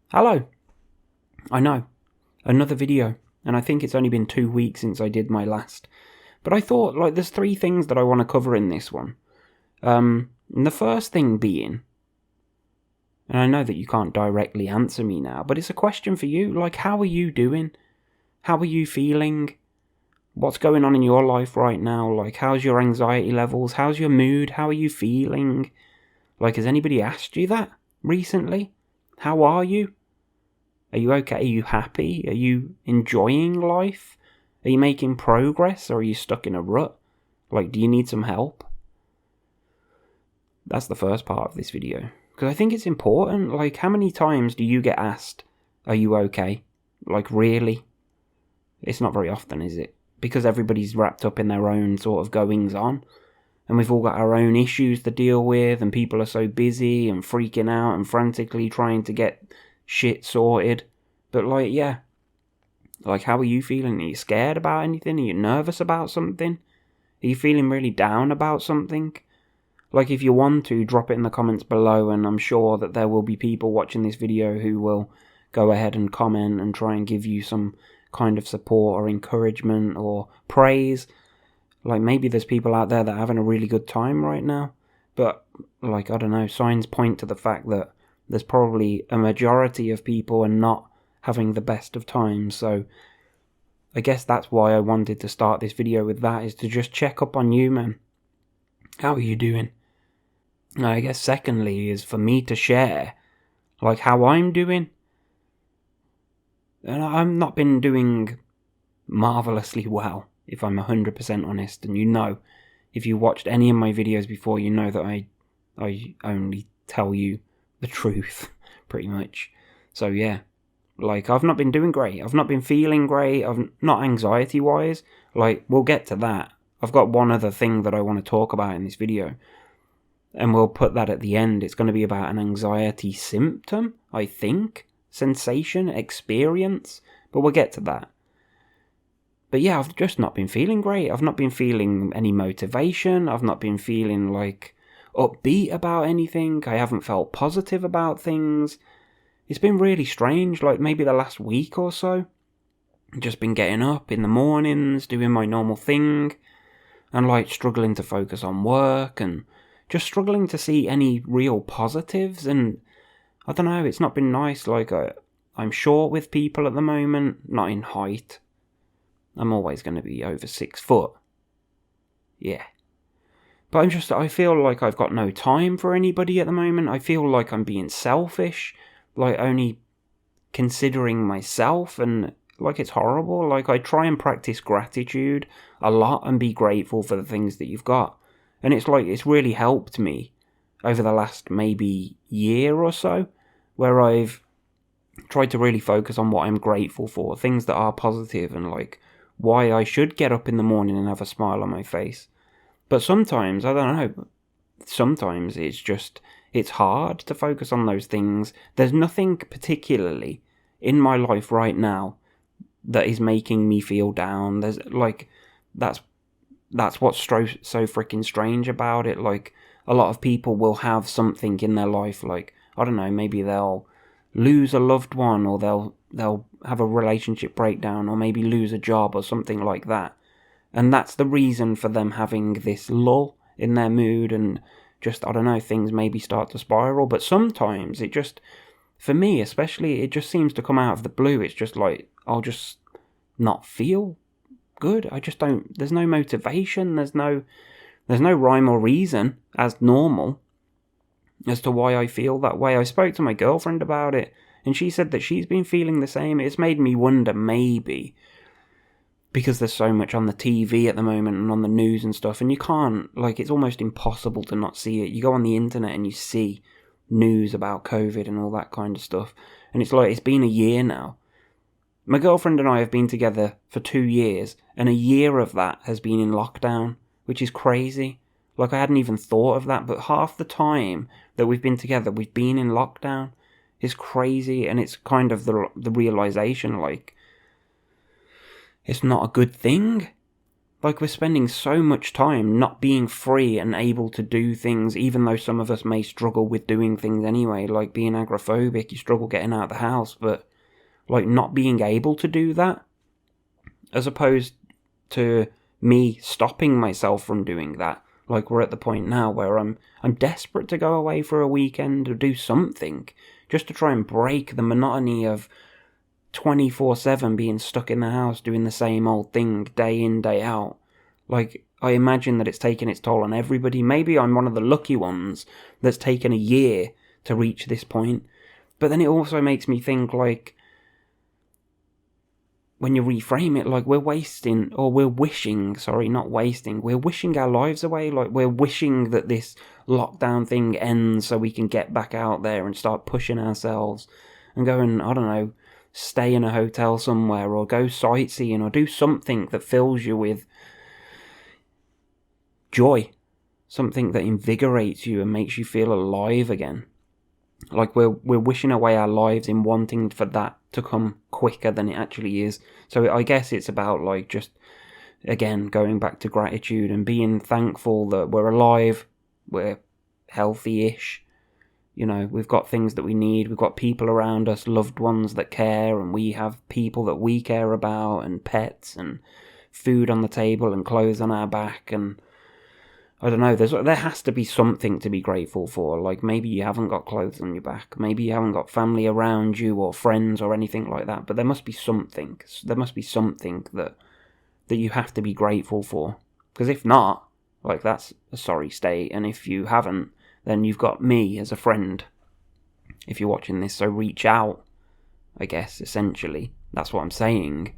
Hello. I know. Another video. And I think it's only been 2 weeks since I did my last. But I thought, there's 3 things that I want to cover in this one. And the first thing being, and I know that you can't directly answer me now, but it's a question for you. How are you doing? How are you feeling? What's going on in your life right now? How's your anxiety levels? How's your mood? How are you feeling? Has anybody asked you that recently? How are you? Are you okay? Are you happy? Are you enjoying life? Are you making progress, or are you stuck in a rut? Do you need some help? That's the first part of this video. Because I think it's important. How many times do you get asked, are you okay? Really? It's not very often, is it? Because everybody's wrapped up in their own sort of goings on. And we've all got our own issues to deal with, and people are so busy and freaking out and frantically trying to get shit sorted. But how are you feeling? Are you scared about anything? Are you nervous about something? Are you feeling really down about something? If you want to, drop it in the comments below, and I'm sure that there will be people watching this video who will go ahead and comment and try and give you some kind of support or encouragement or praise. Maybe there's people out there that are having a really good time right now, but I don't know, signs point to the fact that there's probably a majority of people are not having the best of times. So I guess that's why I wanted to start this video with that, is to just check up on you, man. How are you doing? And I guess secondly is for me to share how I'm doing. And I've not been doing marvelously well, if I'm 100% honest. And if you watched any of my videos before, you know that I only tell you the truth, pretty much. So yeah, I've not been doing great. I've not been feeling great. Not anxiety-wise. We'll get to that. I've got one other thing that I want to talk about in this video, and we'll put that at the end. It's going to be about an anxiety symptom, I think. Sensation, experience, but we'll get to that. But yeah, I've just not been feeling great. I've not been feeling any motivation. I've not been feeling upbeat about anything. I haven't felt positive about things. It's been really strange, maybe the last week or so. I've just been getting up in the mornings, doing my normal thing, and struggling to focus on work, and just struggling to see any real positives. And I don't know, it's not been nice. I'm short with people at the moment, not in height. I'm always going to be over 6 foot. Yeah. But I feel like I've got no time for anybody at the moment. I feel like I'm being selfish, only considering myself, and it's horrible. I try and practice gratitude a lot and be grateful for the things that you've got. And it's really helped me over the last maybe year or so, where I've tried to really focus on what I'm grateful for, things that are positive, and why I should get up in the morning and have a smile on my face. But sometimes, I don't know, sometimes it's hard to focus on those things. There's nothing particularly in my life right now that is making me feel down. There's that's what's so freaking strange about it. A lot of people will have something in their life, I don't know, maybe they'll lose a loved one, or they'll have a relationship breakdown, or maybe lose a job or something like that. And that's the reason for them having this lull in their mood, and just, I don't know, things maybe start to spiral. But sometimes it just, for me especially, it just seems to come out of the blue. It's just I'll just not feel good. I just don't, there's no motivation, there's no rhyme or reason as normal as to why I feel that way. I spoke to my girlfriend about it, and she said that she's been feeling the same. It's made me wonder, maybe because there's so much on the TV at the moment and on the news and stuff, and you can't, it's almost impossible to not see it. You go on the internet and you see news about COVID and all that kind of stuff, and it's been a year now. My girlfriend and I have been together for 2 years, and a year of that has been in lockdown, which is crazy. I hadn't even thought of that, but half the time that we've been together, we've been in lockdown. It's crazy, and it's kind of the realization, it's not a good thing. Like, we're spending so much time not being free and able to do things, even though some of us may struggle with doing things anyway, like being agoraphobic, you struggle getting out of the house, but, like, not being able to do that, as opposed to me stopping myself from doing that. Like, we're at the point now where I'm desperate to go away for a weekend or do something, just to try and break the monotony of 24/7 being stuck in the house doing the same old thing day in, day out. Like, I imagine that it's taken its toll on everybody. Maybe I'm one of the lucky ones that's taken a year to reach this point. But then it also makes me think, like, when you reframe it, like, we're wishing our lives away. Like, we're wishing that this lockdown thing ends so we can get back out there and start pushing ourselves and go and, I don't know, stay in a hotel somewhere or go sightseeing or do something that fills you with joy, something that invigorates you and makes you feel alive again. Like, we're wishing away our lives in wanting for that to come quicker than it actually is. So I guess it's about, like, just, again, going back to gratitude and being thankful that we're alive, we're healthy-ish, you know, we've got things that we need, we've got people around us, loved ones that care, and we have people that we care about, and pets, and food on the table, and clothes on our back, and I don't know, there has to be something to be grateful for. Like, maybe you haven't got clothes on your back, maybe you haven't got family around you, or friends, or anything like that, but there must be something. There must be something that you have to be grateful for. Because if not, like, that's a sorry state, and if you haven't, then you've got me as a friend, if you're watching this, so reach out, I guess, essentially. That's what I'm saying.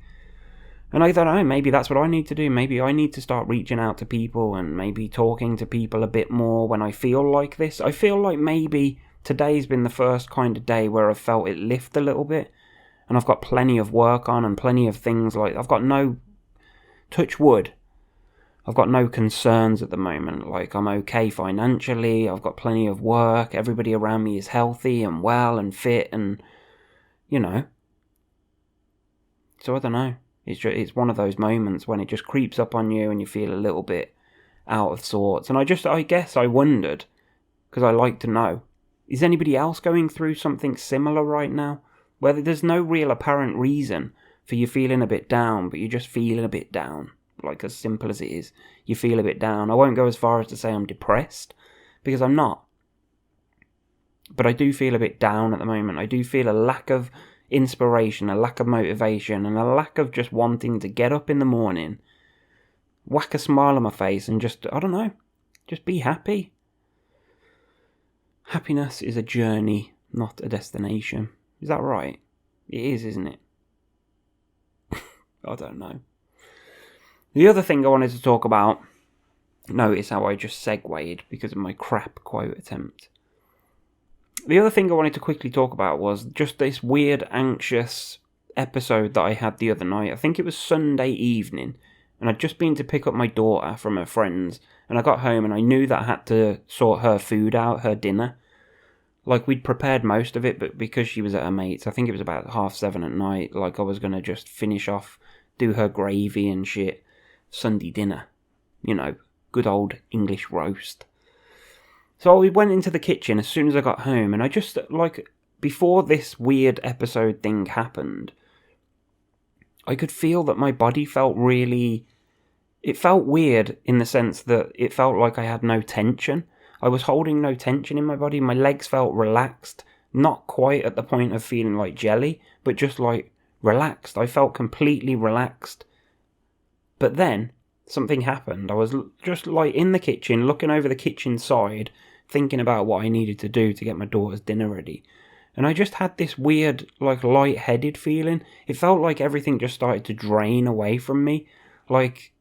And I don't know, maybe that's what I need to do. Maybe I need to start reaching out to people and maybe talking to people a bit more when I feel like this. I feel like maybe today's been the first kind of day where I've felt it lift a little bit, and I've got plenty of work on and plenty of things, like, I've got no, touch wood, I've got no concerns at the moment. Like, I'm okay financially, I've got plenty of work, everybody around me is healthy and well and fit, and, you know. So I don't know. It's one of those moments when it just creeps up on you and you feel a little bit out of sorts. And I guess I wondered, because I like to know, is anybody else going through something similar right now? Where there's no real apparent reason for you feeling a bit down, but you're just feeling a bit down. Like, as simple as it is, you feel a bit down. I won't go as far as to say I'm depressed, because I'm not. But I do feel a bit down at the moment. I do feel a lack of inspiration, a lack of motivation, and a lack of just wanting to get up in the morning, whack a smile on my face, and just, I don't know, just be happy. Happiness is a journey, not a destination. Is that right? It is, isn't it? I don't know. The other thing I wanted to talk about, notice how I just segued because of my crap quote attempt. The other thing I wanted to quickly talk about was just this weird, anxious episode that I had the other night. I think it was Sunday evening, and I'd just been to pick up my daughter from her friends, and I got home and I knew that I had to sort her food out, her dinner. Like, we'd prepared most of it, but because she was at her mate's, I think it was about 7:30 at night, like, I was going to just finish off, do her gravy and shit, Sunday dinner. You know, good old English roast. So we went into the kitchen as soon as I got home, and I just, like, before this weird episode thing happened, I could feel that my body felt really, it felt weird in the sense that it felt like I had no tension. I was holding no tension in my body. My legs felt relaxed, not quite at the point of feeling like jelly, but just like relaxed. I felt completely relaxed. But then something happened. I was just like in the kitchen, looking over the kitchen side, thinking about what I needed to do to get my daughter's dinner ready. And I just had this weird, like, light-headed feeling. It felt like everything just started to drain away from me. Like,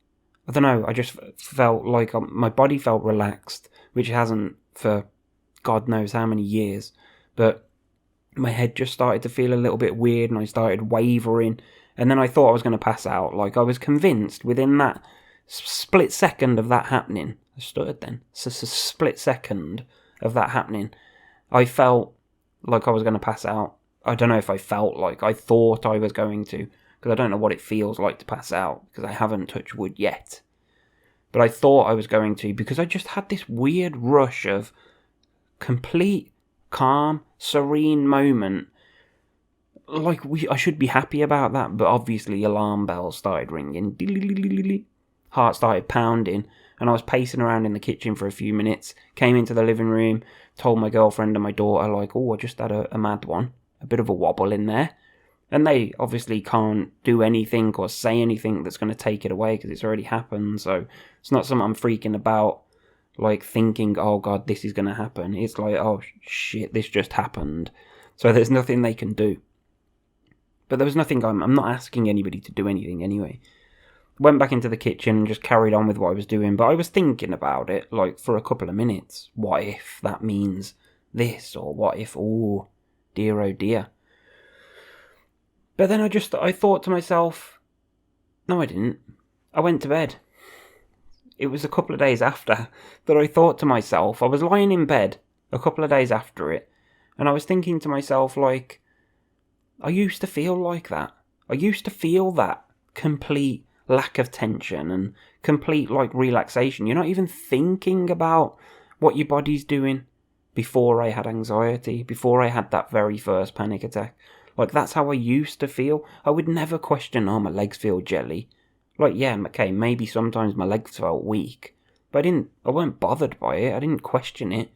I don't know, I just felt like my body felt relaxed, which it hasn't for God knows how many years. But my head just started to feel a little bit weird, and I started wavering. And then I thought I was going to pass out. Like, I was convinced within that split second of that happening. I stuttered then. Split second of that happening, I felt like I was going to pass out. I don't know if I felt like, I thought I was going to, because I don't know what it feels like to pass out, because I haven't touched wood yet. But I thought I was going to, because I just had this weird rush of complete calm, serene moment. Like, I should be happy about that, but obviously alarm bells started ringing. Heart started pounding, and I was pacing around in the kitchen for a few minutes, came into the living room, told my girlfriend and my daughter, like, oh, I just had a mad one, a bit of a wobble in there. And they obviously can't do anything or say anything that's going to take it away because it's already happened, so it's not something I'm freaking about, like, thinking, oh god, this is going to happen. It's like, oh shit, this just happened. So there's nothing they can do. But there was nothing, I'm not asking anybody to do anything anyway. Went back into the kitchen and just carried on with what I was doing, but I was thinking about it, like, for a couple of minutes. What if that means this, or what if, oh dear. But then I thought to myself, no I didn't. I went to bed. It was a couple of days after that I thought to myself, I was lying in bed a couple of days after it, and I was thinking to myself, like, I used to feel like that. I used to feel that complete lack of tension and complete, like, relaxation. You're not even thinking about what your body's doing. Before I had anxiety, before I had that very first panic attack. Like, that's how I used to feel. I would never question, oh, my legs feel jelly. Like, yeah, okay, maybe sometimes my legs felt weak, but I weren't bothered by it. I didn't question it.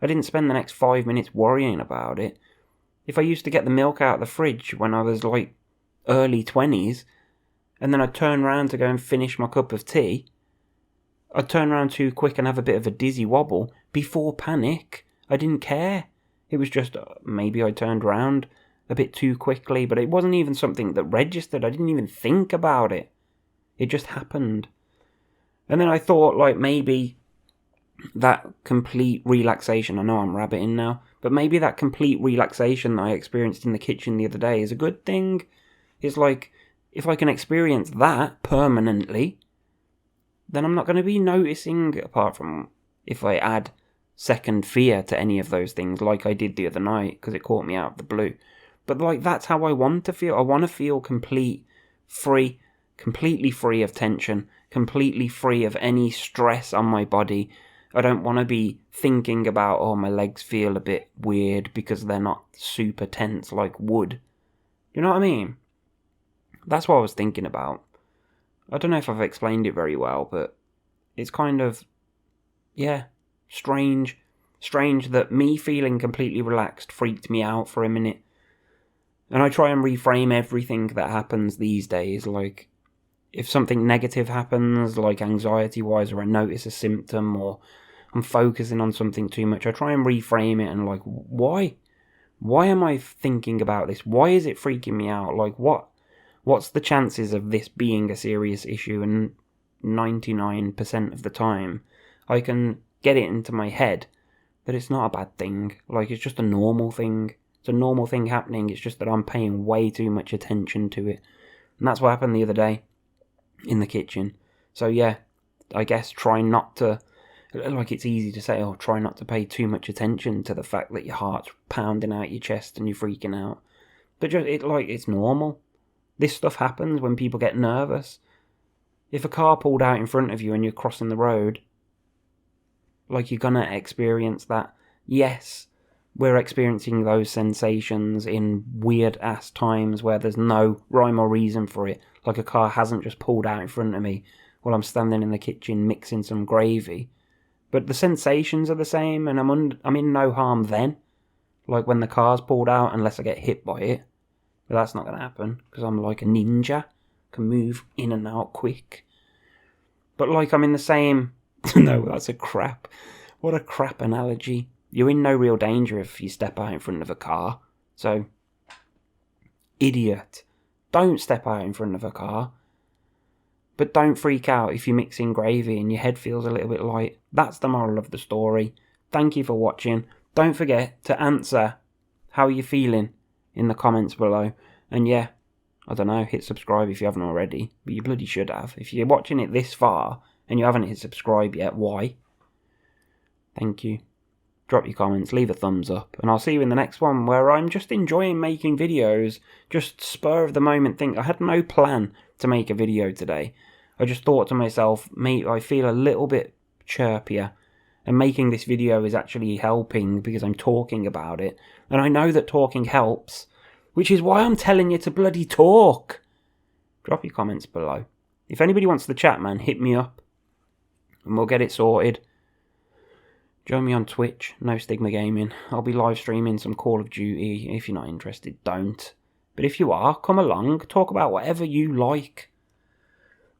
I didn't spend the next 5 minutes worrying about it. If I used to get the milk out of the fridge when I was, like, early 20s, and then I'd turn around to go and finish my cup of tea, I'd turn around too quick and have a bit of a dizzy wobble. Before panic, I didn't care. It was just, maybe I turned around a bit too quickly, but it wasn't even something that registered. I didn't even think about it. It just happened. And then I thought, like, maybe that complete relaxation, I know I'm rabbiting now, but maybe that complete relaxation that I experienced in the kitchen the other day is a good thing. It's like, if I can experience that permanently, then I'm not going to be noticing, apart from if I add second fear to any of those things, like I did the other night, because it caught me out of the blue. But, like, that's how I want to feel. I want to feel completely free of tension, completely free of any stress on my body. I don't want to be thinking about, oh, my legs feel a bit weird because they're not super tense like wood. You know what I mean? That's what I was thinking about. I don't know if I've explained it very well, but it's kind of, yeah, strange that me feeling completely relaxed freaked me out for a minute. And I try and reframe everything that happens these days, like, if something negative happens, like anxiety-wise, or I notice a symptom, or I'm focusing on something too much, I try and reframe it and, like, why? Why am I thinking about this? Why is it freaking me out? Like, what's the chances of this being a serious issue? And 99% of the time, I can get it into my head that it's not a bad thing. Like, it's just a normal thing. It's a normal thing happening. It's just that I'm paying way too much attention to it. And that's what happened the other day in the kitchen. So yeah, I guess try not to, like, it's easy to say, oh, try not to pay too much attention to the fact that your heart's pounding out your chest and you're freaking out. But just, it's normal. This stuff happens when people get nervous. If a car pulled out in front of you and you're crossing the road, like, you're gonna experience that. Yes, we're experiencing those sensations in weird-ass times where there's no rhyme or reason for it. Like, a car hasn't just pulled out in front of me while I'm standing in the kitchen mixing some gravy. But the sensations are the same, and I'm in no harm then. Like, when the car's pulled out, unless I get hit by it. But that's not going to happen, because I'm like a ninja. Can move in and out quick. But, like, I'm in the same... No, that's a crap. What a crap analogy. You're in no real danger if you step out in front of a car. So, idiot. Don't step out in front of a car. But don't freak out if you're mixing gravy and your head feels a little bit light. That's the moral of the story. Thank you for watching. Don't forget to answer how you're feeling in the comments below. And yeah, I don't know, hit subscribe if you haven't already. But you bloody should have. If you're watching it this far and you haven't hit subscribe yet, why? Thank you. Drop your comments, leave a thumbs up, and I'll see you in the next one, where I'm just enjoying making videos, just spur of the moment thing. I had no plan to make a video today. I just thought to myself, mate, I feel a little bit chirpier, and making this video is actually helping because I'm talking about it. And I know that talking helps, which is why I'm telling you to bloody talk. Drop your comments below. If anybody wants to chat, man, hit me up and we'll get it sorted. Join me on Twitch, No Stigma Gaming. I'll be live streaming some Call of Duty. If you're not interested, don't. But if you are, come along, talk about whatever you like.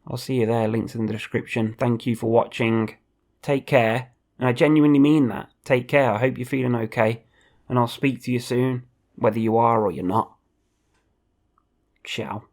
I'll see you there, links in the description. Thank you for watching. Take care. And I genuinely mean that. Take care. I hope you're feeling okay. And I'll speak to you soon, whether you are or you're not. Ciao.